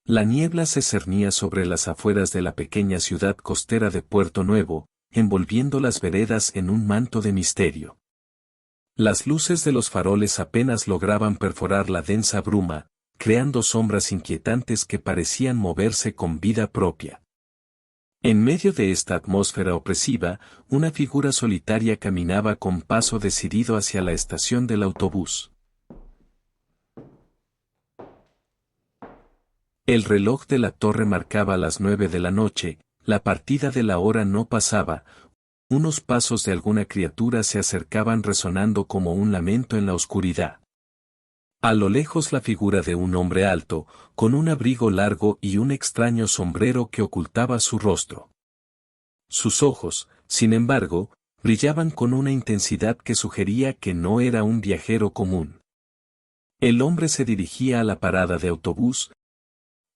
La niebla se cernía sobre las afueras de la pequeña ciudad costera de Puerto Nuevo, envolviendo las veredas en un manto de misterio. Las luces de los faroles apenas lograban perforar la densa bruma, creando sombras inquietantes que parecían moverse con vida propia. En medio de esta atmósfera opresiva, una figura solitaria caminaba con paso decidido hacia la estación del autobús. El reloj de la torre marcaba las 9 de la noche, la partida de la hora no pasaba, unos pasos de alguna criatura se acercaban resonando como un lamento en la oscuridad. A lo lejos la figura de un hombre alto, con un abrigo largo y un extraño sombrero que ocultaba su rostro. Sus ojos, sin embargo, brillaban con una intensidad que sugería que no era un viajero común. El hombre se dirigía a la parada de autobús.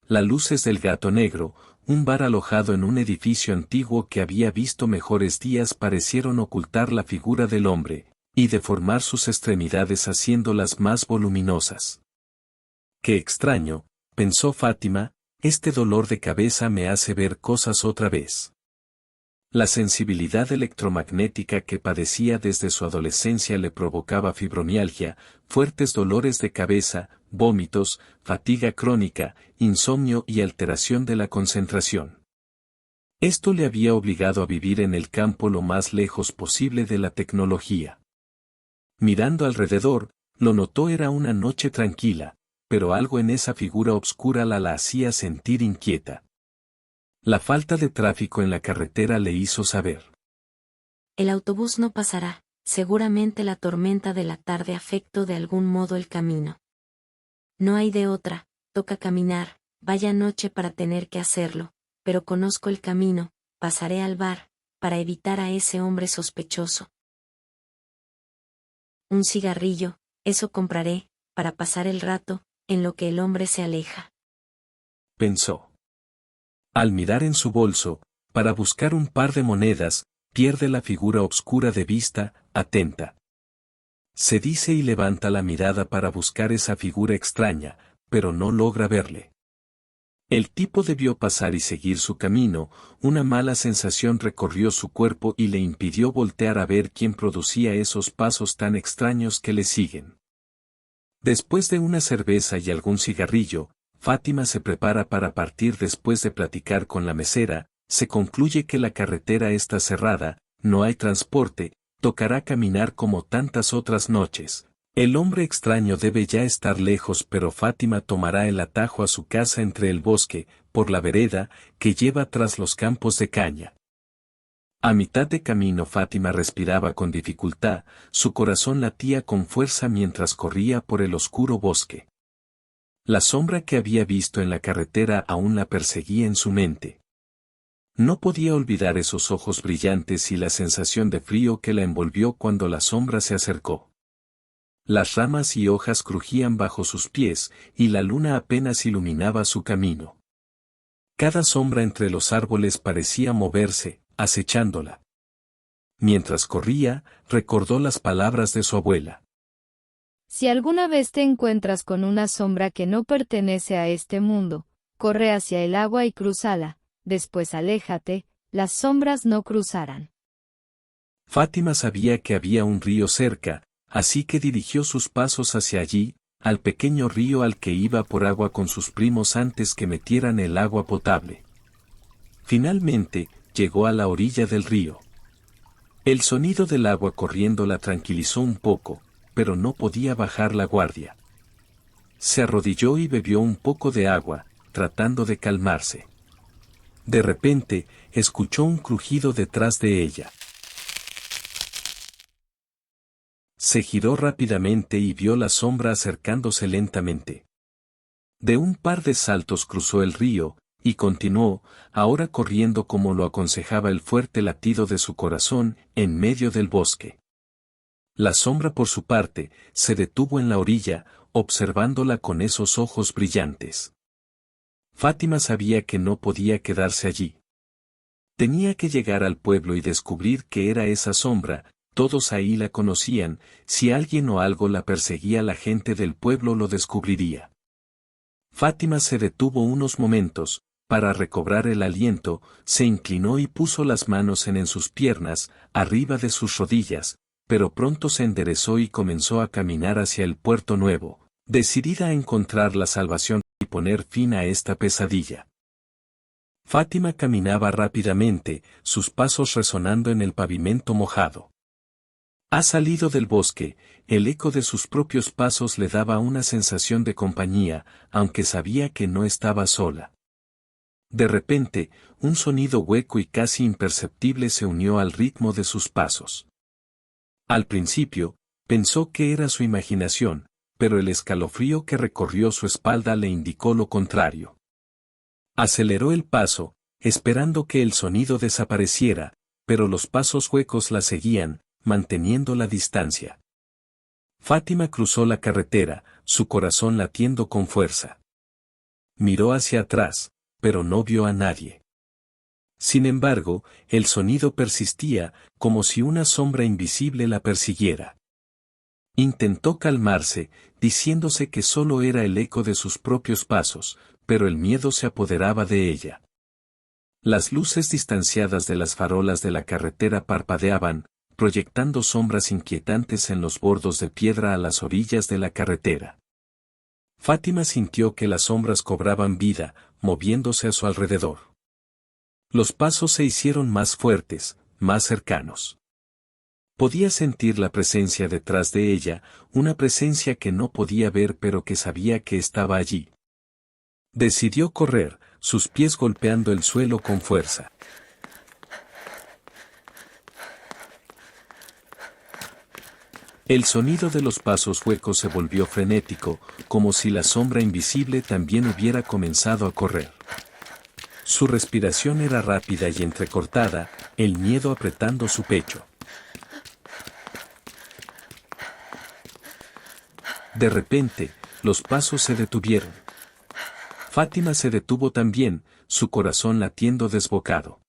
Las luces del Gato Negro, un bar alojado en un edificio antiguo que había visto mejores días, parecieron ocultar la figura del hombre, y deformar sus extremidades haciéndolas más voluminosas. Qué extraño, pensó Fátima, este dolor de cabeza me hace ver cosas otra vez. La sensibilidad electromagnética que padecía desde su adolescencia le provocaba fibromialgia, fuertes dolores de cabeza, vómitos, fatiga crónica, insomnio y alteración de la concentración. Esto le había obligado a vivir en el campo lo más lejos posible de la tecnología. Mirando alrededor, lo notó era una noche tranquila, pero algo en esa figura obscura la hacía sentir inquieta. La falta de tráfico en la carretera le hizo saber. El autobús no pasará, seguramente la tormenta de la tarde afectó de algún modo el camino. No hay de otra, toca caminar, vaya noche para tener que hacerlo, pero conozco el camino, pasaré al bar, para evitar a ese hombre sospechoso. Un cigarrillo, eso compraré, para pasar el rato, en lo que el hombre se aleja. Pensó. Al mirar en su bolso, para buscar un par de monedas, pierde la figura obscura de vista, atenta. Se dice y levanta la mirada para buscar esa figura extraña, pero no logra verle. El tipo debió pasar y seguir su camino, una mala sensación recorrió su cuerpo y le impidió voltear a ver quién producía esos pasos tan extraños que le siguen. Después de una cerveza y algún cigarrillo, Fátima se prepara para partir después de platicar con la mesera, se concluye que la carretera está cerrada, no hay transporte, tocará caminar como tantas otras noches. El hombre extraño debe ya estar lejos, pero Fátima tomará el atajo a su casa entre el bosque, por la vereda, que lleva tras los campos de caña. A mitad de camino Fátima respiraba con dificultad, su corazón latía con fuerza mientras corría por el oscuro bosque. La sombra que había visto en la carretera aún la perseguía en su mente. No podía olvidar esos ojos brillantes y la sensación de frío que la envolvió cuando la sombra se acercó. Las ramas y hojas crujían bajo sus pies, y la luna apenas iluminaba su camino. Cada sombra entre los árboles parecía moverse, acechándola. Mientras corría, recordó las palabras de su abuela. Si alguna vez te encuentras con una sombra que no pertenece a este mundo, corre hacia el agua y crúzala, después aléjate, las sombras no cruzarán. Fátima sabía que había un río cerca, así que dirigió sus pasos hacia allí, al pequeño río al que iba por agua con sus primos antes que metieran el agua potable. Finalmente, llegó a la orilla del río. El sonido del agua corriendo la tranquilizó un poco, pero no podía bajar la guardia. Se arrodilló y bebió un poco de agua, tratando de calmarse. De repente, escuchó un crujido detrás de ella. Se giró rápidamente y vio la sombra acercándose lentamente. De un par de saltos cruzó el río, y continuó, ahora corriendo como lo aconsejaba el fuerte latido de su corazón, en medio del bosque. La sombra por su parte, se detuvo en la orilla, observándola con esos ojos brillantes. Fátima sabía que no podía quedarse allí. Tenía que llegar al pueblo y descubrir qué era esa sombra, todos ahí la conocían, si alguien o algo la perseguía la gente del pueblo lo descubriría. Fátima se detuvo unos momentos, para recobrar el aliento, se inclinó y puso las manos en sus piernas, arriba de sus rodillas, pero pronto se enderezó y comenzó a caminar hacia el puerto nuevo, decidida a encontrar la salvación y poner fin a esta pesadilla. Fátima caminaba rápidamente, sus pasos resonando en el pavimento mojado. Ha salido del bosque, el eco de sus propios pasos le daba una sensación de compañía, aunque sabía que no estaba sola. De repente, un sonido hueco y casi imperceptible se unió al ritmo de sus pasos. Al principio, pensó que era su imaginación, pero el escalofrío que recorrió su espalda le indicó lo contrario. Aceleró el paso, esperando que el sonido desapareciera, pero los pasos huecos la seguían, manteniendo la distancia. Fátima cruzó la carretera, su corazón latiendo con fuerza. Miró hacia atrás, pero no vio a nadie. Sin embargo, el sonido persistía, como si una sombra invisible la persiguiera. Intentó calmarse, diciéndose que solo era el eco de sus propios pasos, pero el miedo se apoderaba de ella. Las luces distanciadas de las farolas de la carretera parpadeaban, proyectando sombras inquietantes en los bordos de piedra a las orillas de la carretera. Fátima sintió que las sombras cobraban vida, moviéndose a su alrededor. Los pasos se hicieron más fuertes, más cercanos. Podía sentir la presencia detrás de ella, una presencia que no podía ver pero que sabía que estaba allí. Decidió correr, sus pies golpeando el suelo con fuerza. El sonido de los pasos huecos se volvió frenético, como si la sombra invisible también hubiera comenzado a correr. Su respiración era rápida y entrecortada, el miedo apretando su pecho. De repente, los pasos se detuvieron. Fátima se detuvo también, su corazón latiendo desbocado.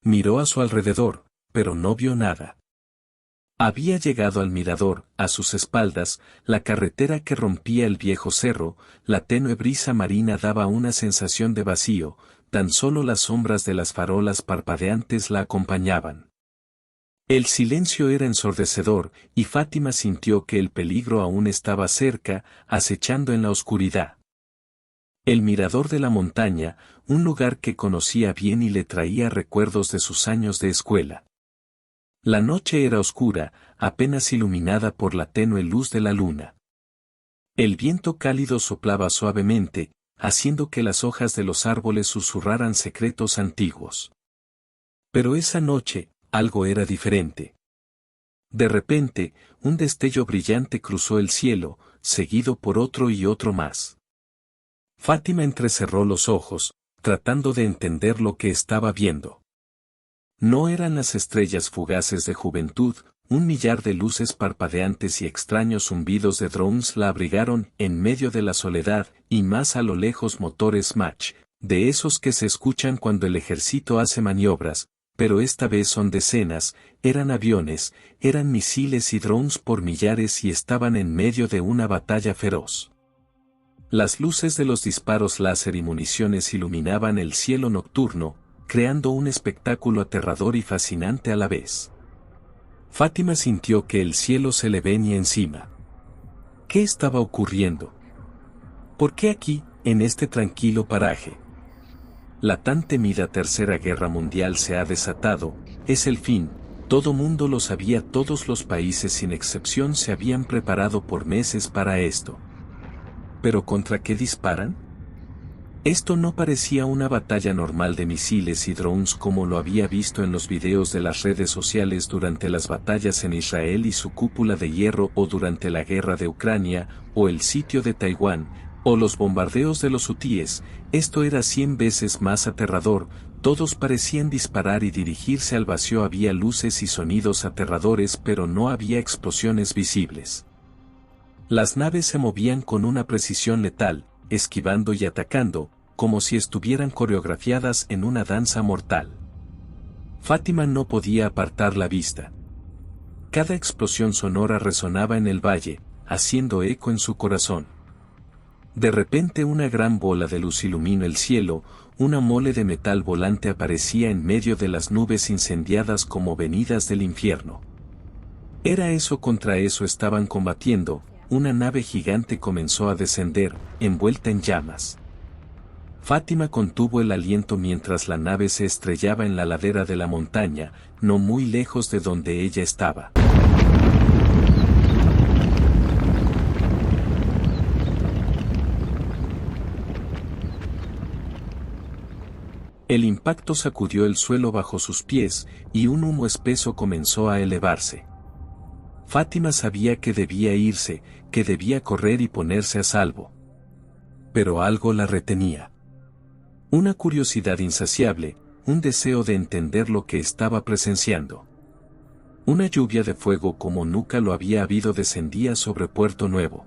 Miró a su alrededor, pero no vio nada. Había llegado al mirador, a sus espaldas, la carretera que rompía el viejo cerro, la tenue brisa marina daba una sensación de vacío, tan solo las sombras de las farolas parpadeantes la acompañaban. El silencio era ensordecedor, y Fátima sintió que el peligro aún estaba cerca, acechando en la oscuridad. El mirador de la montaña, un lugar que conocía bien y le traía recuerdos de sus años de escuela. La noche era oscura, apenas iluminada por la tenue luz de la luna. El viento cálido soplaba suavemente, haciendo que las hojas de los árboles susurraran secretos antiguos. Pero esa noche, algo era diferente. De repente, un destello brillante cruzó el cielo, seguido por otro y otro más. Fátima entrecerró los ojos, tratando de entender lo que estaba viendo. No eran las estrellas fugaces de juventud, un millar de luces parpadeantes y extraños zumbidos de drones la abrigaron en medio de la soledad, y más a lo lejos motores Mach, de esos que se escuchan cuando el ejército hace maniobras, pero esta vez son decenas, eran aviones, eran misiles y drones por millares y estaban en medio de una batalla feroz. Las luces de los disparos láser y municiones iluminaban el cielo nocturno, creando un espectáculo aterrador y fascinante a la vez. Fátima sintió que el cielo se le venía encima. ¿Qué estaba ocurriendo? ¿Por qué aquí, en este tranquilo paraje? La tan temida Tercera Guerra Mundial se ha desatado, es el fin, todo mundo lo sabía, todos los países sin excepción se habían preparado por meses para esto. ¿Pero contra qué disparan? Esto no parecía una batalla normal de misiles y drones como lo había visto en los videos de las redes sociales durante las batallas en Israel y su cúpula de hierro o durante la guerra de Ucrania, o el sitio de Taiwán, o los bombardeos de los hutíes. Esto era 100 veces más aterrador, todos parecían disparar y dirigirse al vacío, había luces y sonidos aterradores pero no había explosiones visibles. Las naves se movían con una precisión letal, esquivando y atacando, como si estuvieran coreografiadas en una danza mortal. Fátima no podía apartar la vista. Cada explosión sonora resonaba en el valle, haciendo eco en su corazón. De repente una gran bola de luz iluminó el cielo, una mole de metal volante aparecía en medio de las nubes incendiadas como venidas del infierno. Era eso contra eso estaban combatiendo, una nave gigante comenzó a descender, envuelta en llamas. Fátima contuvo el aliento mientras la nave se estrellaba en la ladera de la montaña, no muy lejos de donde ella estaba. El impacto sacudió el suelo bajo sus pies, y un humo espeso comenzó a elevarse. Fátima sabía que debía irse, que debía correr y ponerse a salvo. Pero algo la retenía. Una curiosidad insaciable, un deseo de entender lo que estaba presenciando. Una lluvia de fuego como nunca lo había habido descendía sobre Puerto Nuevo.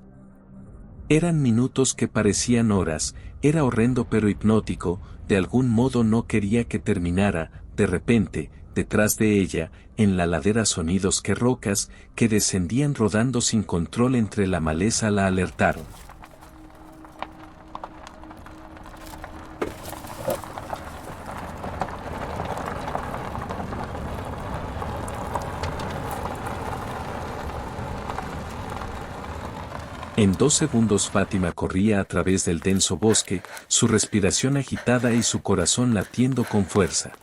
Eran minutos que parecían horas, era horrendo pero hipnótico, de algún modo no quería que terminara. De repente, detrás de ella, en la ladera sonidos que rocas, que descendían rodando sin control entre la maleza la alertaron. En 2 segundos Fátima corría a través del denso bosque, su respiración agitada y su corazón latiendo con fuerza.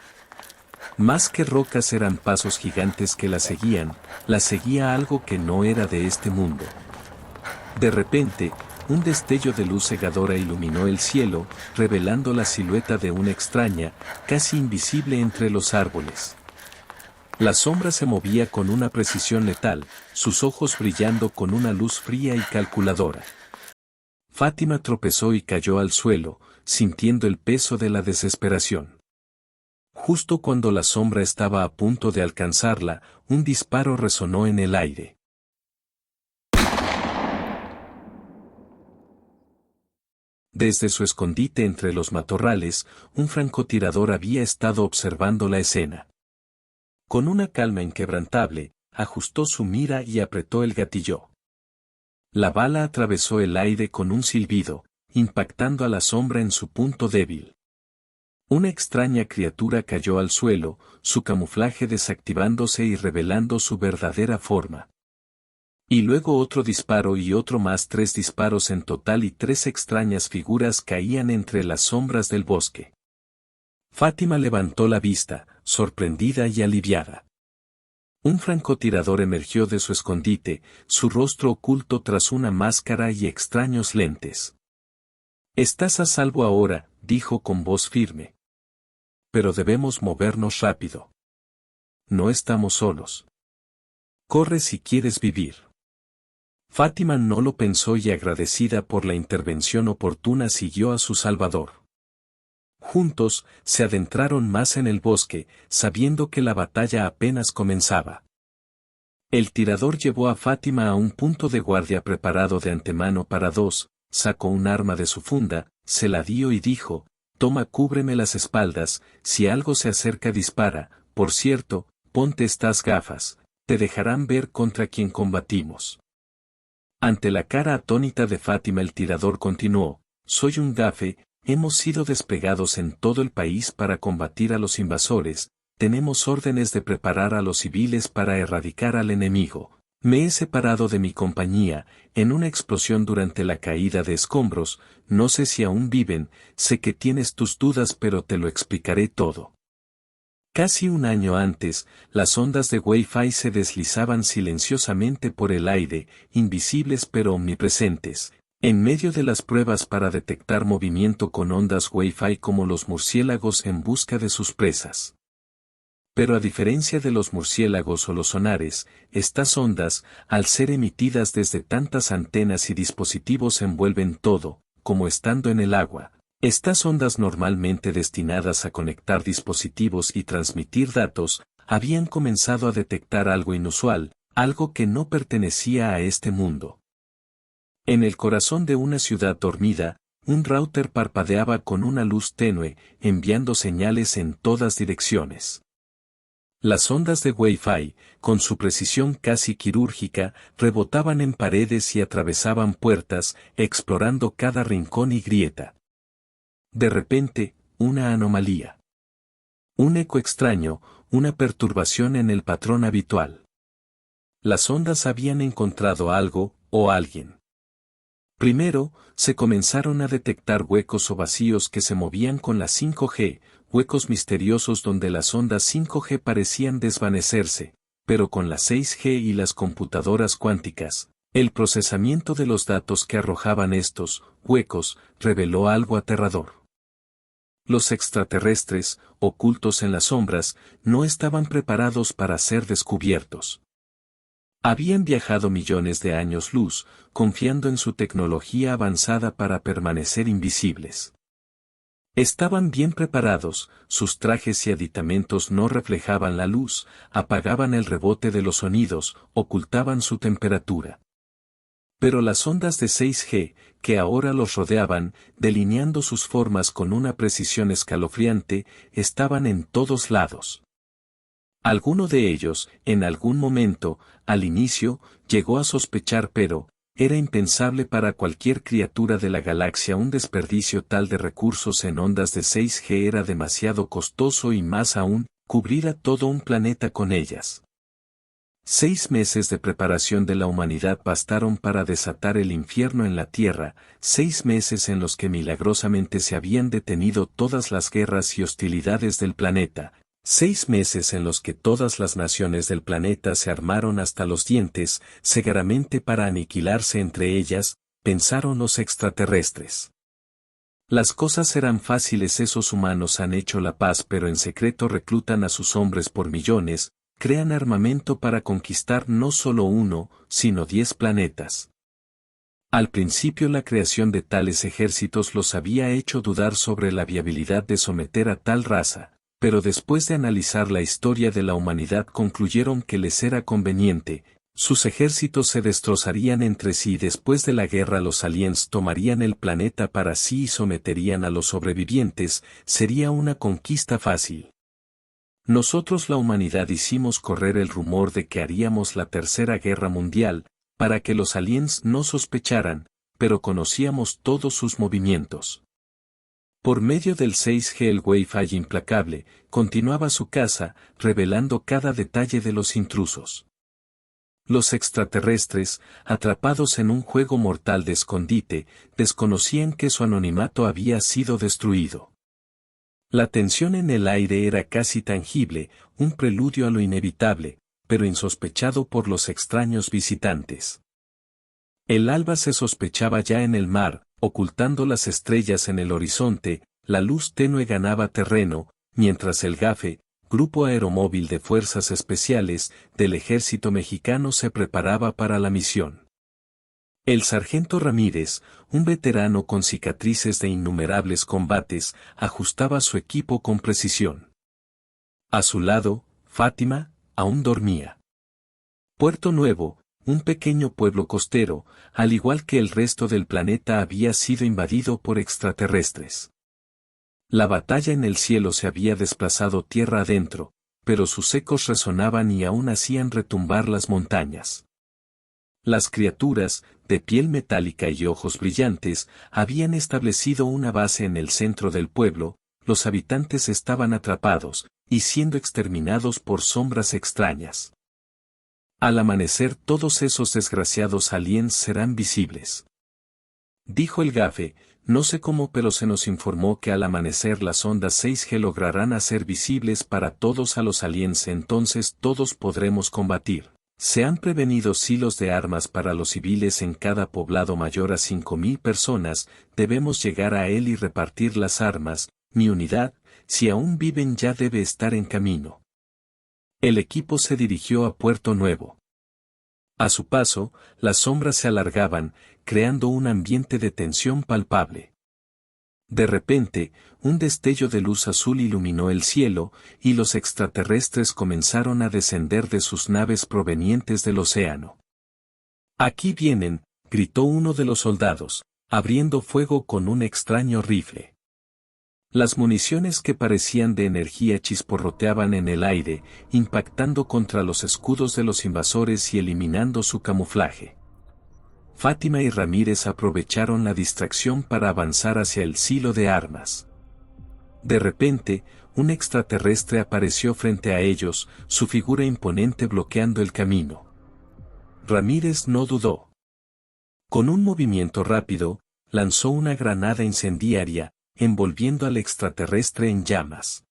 Más que rocas eran pasos gigantes que la seguía algo que no era de este mundo. De repente, un destello de luz cegadora iluminó el cielo, revelando la silueta de una extraña, casi invisible entre los árboles. La sombra se movía con una precisión letal, sus ojos brillando con una luz fría y calculadora. Fátima tropezó y cayó al suelo, sintiendo el peso de la desesperación. Justo cuando la sombra estaba a punto de alcanzarla, un disparo resonó en el aire. Desde su escondite entre los matorrales, un francotirador había estado observando la escena. Con una calma inquebrantable, ajustó su mira y apretó el gatillo. La bala atravesó el aire con un silbido, impactando a la sombra en su punto débil. Una extraña criatura cayó al suelo, su camuflaje desactivándose y revelando su verdadera forma. Y luego otro disparo y otro más, 3 disparos en total y 3 extrañas figuras caían entre las sombras del bosque. Fátima levantó la vista, sorprendida y aliviada. Un francotirador emergió de su escondite, su rostro oculto tras una máscara y extraños lentes. «Estás a salvo ahora», dijo con voz firme. «Pero debemos movernos rápido. No estamos solos. Corre si quieres vivir». Fátima no lo pensó y agradecida por la intervención oportuna siguió a su salvador. Juntos, se adentraron más en el bosque, sabiendo que la batalla apenas comenzaba. El tirador llevó a Fátima a un punto de guardia preparado de antemano para 2, sacó un arma de su funda, se la dio y dijo, «Toma, cúbreme las espaldas, si algo se acerca dispara, por cierto, ponte estas gafas, te dejarán ver contra quién combatimos». Ante la cara atónita de Fátima el tirador continuó, «Soy un gafe, hemos sido desplegados en todo el país para combatir a los invasores, tenemos órdenes de preparar a los civiles para erradicar al enemigo. Me he separado de mi compañía, en una explosión durante la caída de escombros, no sé si aún viven, sé que tienes tus dudas pero te lo explicaré todo». Casi un año antes, las ondas de Wi-Fi se deslizaban silenciosamente por el aire, invisibles pero omnipresentes. En medio de las pruebas para detectar movimiento con ondas Wi-Fi como los murciélagos en busca de sus presas. Pero a diferencia de los murciélagos o los sonares, estas ondas, al ser emitidas desde tantas antenas y dispositivos envuelven todo, como estando en el agua. Estas ondas normalmente destinadas a conectar dispositivos y transmitir datos, habían comenzado a detectar algo inusual, algo que no pertenecía a este mundo. En el corazón de una ciudad dormida, un router parpadeaba con una luz tenue, enviando señales en todas direcciones. Las ondas de Wi-Fi, con su precisión casi quirúrgica, rebotaban en paredes y atravesaban puertas, explorando cada rincón y grieta. De repente, una anomalía. Un eco extraño, una perturbación en el patrón habitual. Las ondas habían encontrado algo, o alguien. Primero, se comenzaron a detectar huecos o vacíos que se movían con la 5G, huecos misteriosos donde las ondas 5G parecían desvanecerse, pero con la 6G y las computadoras cuánticas, el procesamiento de los datos que arrojaban estos huecos reveló algo aterrador. Los extraterrestres, ocultos en las sombras, no estaban preparados para ser descubiertos. Habían viajado millones de años luz, confiando en su tecnología avanzada para permanecer invisibles. Estaban bien preparados, sus trajes y aditamentos no reflejaban la luz, apagaban el rebote de los sonidos, ocultaban su temperatura. Pero las ondas de 6G, que ahora los rodeaban, delineando sus formas con una precisión escalofriante, estaban en todos lados. Alguno de ellos, en algún momento, al inicio, llegó a sospechar, pero era impensable para cualquier criatura de la galaxia un desperdicio tal de recursos en ondas de 6G era demasiado costoso y más aún, cubrir a todo un planeta con ellas. 6 meses de preparación de la humanidad bastaron para desatar el infierno en la Tierra, 6 meses en los que milagrosamente se habían detenido todas las guerras y hostilidades del planeta, 6 meses en los que todas las naciones del planeta se armaron hasta los dientes, cegaramente para aniquilarse entre ellas, pensaron los extraterrestres. Las cosas eran fáciles, esos humanos han hecho la paz, pero en secreto reclutan a sus hombres por millones, crean armamento para conquistar no solo 1, sino 10 planetas. Al principio la creación de tales ejércitos los había hecho dudar sobre la viabilidad de someter a tal raza, pero después de analizar la historia de la humanidad concluyeron que les era conveniente, sus ejércitos se destrozarían entre sí y después de la guerra los aliens tomarían el planeta para sí y someterían a los sobrevivientes, sería una conquista fácil. Nosotros la humanidad hicimos correr el rumor de que haríamos la tercera guerra mundial, para que los aliens no sospecharan, pero conocíamos todos sus movimientos. Por medio del 6G el Wi-Fi implacable, continuaba su caza, revelando cada detalle de los intrusos. Los extraterrestres, atrapados en un juego mortal de escondite, desconocían que su anonimato había sido destruido. La tensión en el aire era casi tangible, un preludio a lo inevitable, pero insospechado por los extraños visitantes. El alba se sospechaba ya en el mar, ocultando las estrellas en el horizonte, la luz tenue ganaba terreno, mientras el GAFE, Grupo Aeromóvil de Fuerzas Especiales, del Ejército Mexicano se preparaba para la misión. El sargento Ramírez, un veterano con cicatrices de innumerables combates, ajustaba su equipo con precisión. A su lado, Fátima, aún dormía. Puerto Nuevo, un pequeño pueblo costero, al igual que el resto del planeta había sido invadido por extraterrestres. La batalla en el cielo se había desplazado tierra adentro, pero sus ecos resonaban y aún hacían retumbar las montañas. Las criaturas, de piel metálica y ojos brillantes, habían establecido una base en el centro del pueblo, los habitantes estaban atrapados, y siendo exterminados por sombras extrañas. Al amanecer todos esos desgraciados aliens serán visibles. Dijo el GAFE, no sé cómo, pero se nos informó que al amanecer las ondas 6G lograrán hacer visibles para todos a los aliens, entonces todos podremos combatir. Se han prevenido silos de armas para los civiles en cada poblado mayor a 5.000 personas, debemos llegar a él y repartir las armas, mi unidad, si aún viven ya debe estar en camino. El equipo se dirigió a Puerto Nuevo. A su paso, las sombras se alargaban, creando un ambiente de tensión palpable. De repente, un destello de luz azul iluminó el cielo, y los extraterrestres comenzaron a descender de sus naves provenientes del océano. «Aquí vienen», gritó uno de los soldados, abriendo fuego con un extraño rifle. Las municiones que parecían de energía chisporroteaban en el aire, impactando contra los escudos de los invasores y eliminando su camuflaje. Fátima y Ramírez aprovecharon la distracción para avanzar hacia el silo de armas. De repente, un extraterrestre apareció frente a ellos, su figura imponente bloqueando el camino. Ramírez no dudó. Con un movimiento rápido, lanzó una granada incendiaria, envolviendo al extraterrestre en llamas.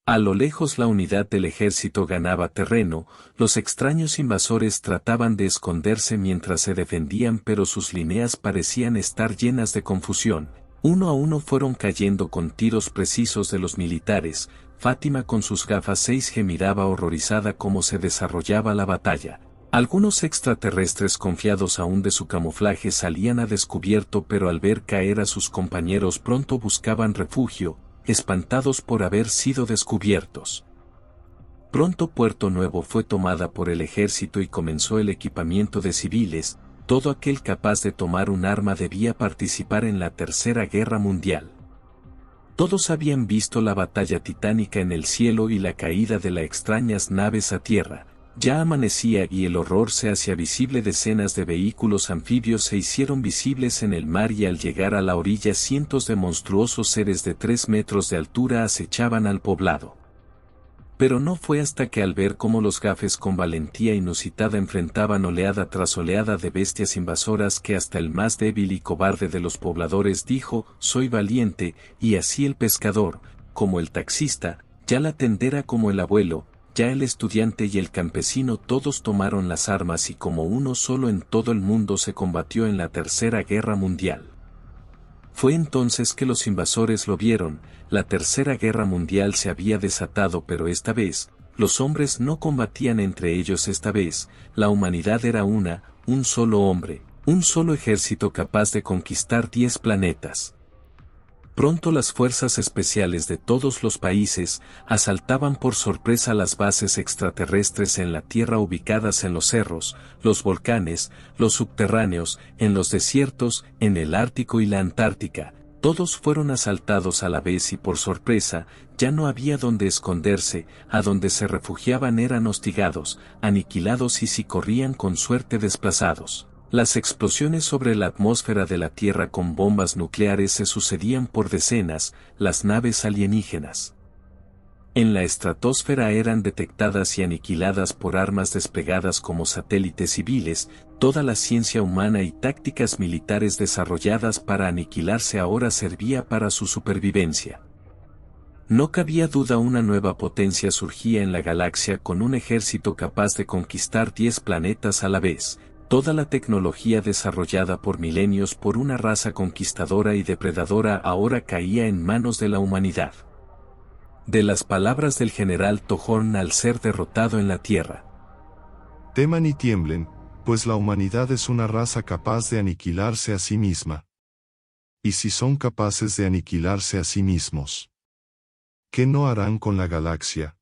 A lo lejos la unidad del ejército ganaba terreno, los extraños invasores trataban de esconderse mientras se defendían, pero sus líneas parecían estar llenas de confusión. Uno a uno fueron cayendo con tiros precisos de los militares. Fátima con sus gafas 6G miraba horrorizada cómo se desarrollaba la batalla. Algunos extraterrestres confiados aún de su camuflaje salían a descubierto, pero al ver caer a sus compañeros pronto buscaban refugio, espantados por haber sido descubiertos. Pronto Puerto Nuevo fue tomada por el ejército y comenzó el equipamiento de civiles. Todo aquel capaz de tomar un arma debía participar en la Tercera Guerra Mundial. Todos habían visto la batalla titánica en el cielo y la caída de las extrañas naves a tierra. Ya amanecía y el horror se hacía visible. Decenas de vehículos anfibios se hicieron visibles en el mar y al llegar a la orilla cientos de monstruosos seres de 3 metros de altura acechaban al poblado. Pero no fue hasta que al ver cómo los gafes con valentía inusitada enfrentaban oleada tras oleada de bestias invasoras que hasta el más débil y cobarde de los pobladores dijo, soy valiente, y así el pescador, como el taxista, ya la tendera como el abuelo, ya el estudiante y el campesino todos tomaron las armas y como uno solo en todo el mundo se combatió en la Tercera Guerra Mundial. Fue entonces que los invasores lo vieron, la Tercera Guerra Mundial se había desatado, pero esta vez, los hombres no combatían entre ellos. Esta vez, la humanidad era un solo hombre, un solo ejército capaz de conquistar 10 planetas. Pronto las fuerzas especiales de todos los países asaltaban por sorpresa las bases extraterrestres en la Tierra ubicadas en los cerros, los volcanes, los subterráneos, en los desiertos, en el Ártico y la Antártica. Todos fueron asaltados a la vez y por sorpresa, ya no había donde esconderse, a donde se refugiaban eran hostigados, aniquilados y si corrían con suerte desplazados. Las explosiones sobre la atmósfera de la Tierra con bombas nucleares se sucedían por decenas, las naves alienígenas en la estratosfera eran detectadas y aniquiladas por armas desplegadas como satélites civiles. Toda la ciencia humana y tácticas militares desarrolladas para aniquilarse ahora servía para su supervivencia. No cabía duda, una nueva potencia surgía en la galaxia con un ejército capaz de conquistar 10 planetas a la vez. Toda la tecnología desarrollada por milenios por una raza conquistadora y depredadora ahora caía en manos de la humanidad. De las palabras del general Tohorn al ser derrotado en la Tierra. Teman y tiemblen, pues la humanidad es una raza capaz de aniquilarse a sí misma. Y si son capaces de aniquilarse a sí mismos, ¿qué no harán con la galaxia?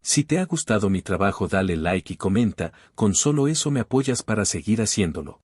Si te ha gustado mi trabajo, dale like y comenta, con solo eso me apoyas para seguir haciéndolo.